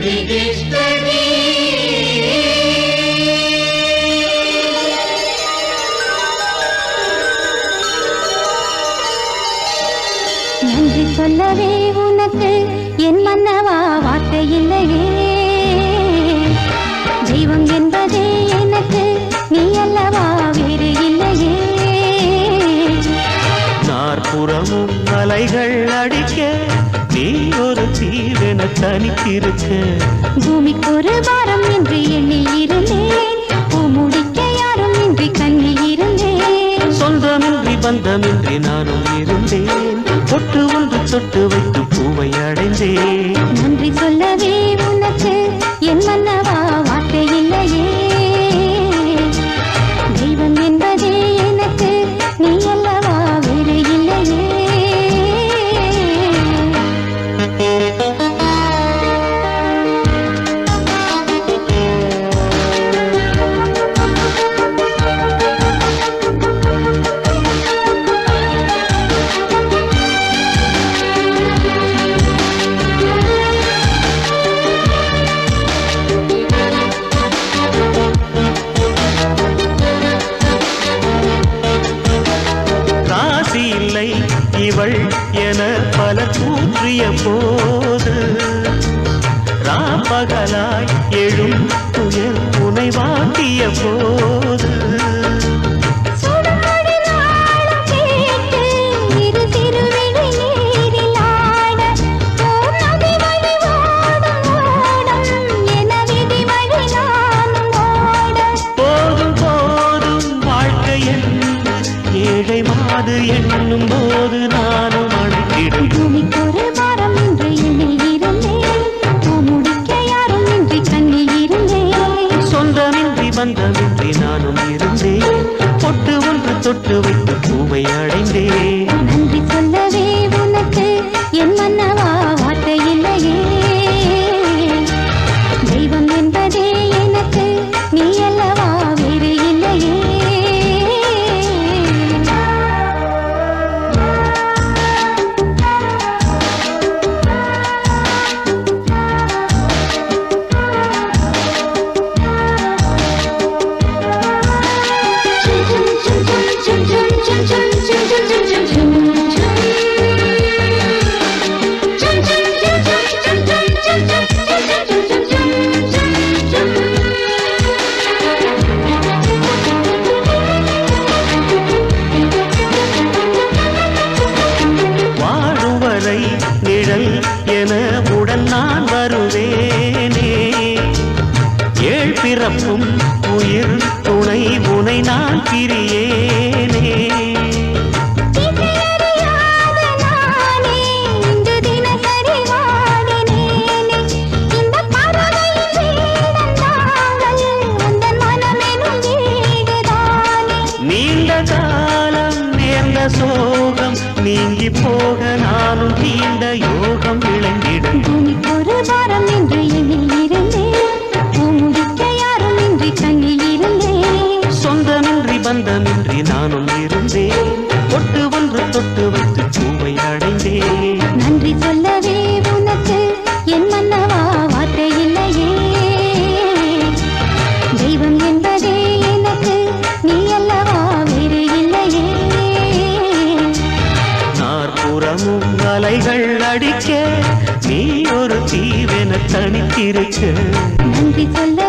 நன்றி சொல்லவே உனக்கு என் மன்னவா வார்த்தை இல்லையே. தெய்வம் என்பதே எனக்கு நீ அல்லவா வேறு இல்லையே. நாற்புறமும் அலைகள் அடிக்க நீ ஒரு தீவென தனித்திருக்க. பூமிக்கு ஒரு பாரம் என்று எண்ணி இருந்தேன், பூ முடிக்க யாரும் இன்றி கண்ணி இருந்தேன். சொந்தமின்றி பந்தமின்றி நானும் இருந்தேன், தொட்டு ஒன்று தொட்டு வைத்து பூவை அடைந்தேன். நன்றி சொல்லவே உனக்கு என் மன்னவா வார்த்தை இல்லையே. தெய்வம் என்பதே எனக்கு நீ அல்லவா வேறு இல்லையே. இவள் என பல தூற்றிய போது ராப்பகலாய் எழும் துயர் உனை வாட்டிய போது போதும் போதும் வாழ்க்கை ஏழை மாது எண்ணும் போது நானும் அழைத்திடும். பூமிக்கு ஒரு பாரம் என்று எண்ணி இருந்தேன், பூ முடிக்க யாரும் இன்றி கண்ணி இருந்தேன். சொந்தமின்றி பந்தமின்றி நானும் இருந்தேன், பொட்டு ஒன்று தொட்டு வைத்து பூவை அடைந்தேன். நன்றி சொல்லவே உனக்கு என் மன்னவா வார்த்தை இல்லையே. தெய்வம் என்பதே எனக்கு நீ அல்லவா வேறு இல்லையே. வாழுவரை நிழல் என உடன் நான் வருவேனே. ஏழ் பிறப்பும் உயிர் துணை உனை நான் பிரியேனே. நீண்ட காலம் நேர்ந்த சோகம் நீங்கி போக நானும் தீண்ட யோகம் விளங்கிடும். பூமிக்கு ஒரு பாரம் என்று எண்ணி இருந்தேன், பூ முடிக்க யாரும் இன்றி கண்ணி இருந்தேன். சொந்தமின்றி பந்தமின்றி நானும் இருந்தேன், தொட்டு ஒன்று தொட்டு வைத்து பூவை அடைந்தேன். நன்றி சொல்லவே உனக்கு என் மன்னவா வார்த்தை இல்லையே. தெய்வம் என்பதே எனக்கு நீ அல்லவா வேறு இல்லையே. நாற்புறமும் அலைகள் அடிக்க நீ ஒரு தீவென தனித்திருக்க. நன்றி சொல்ல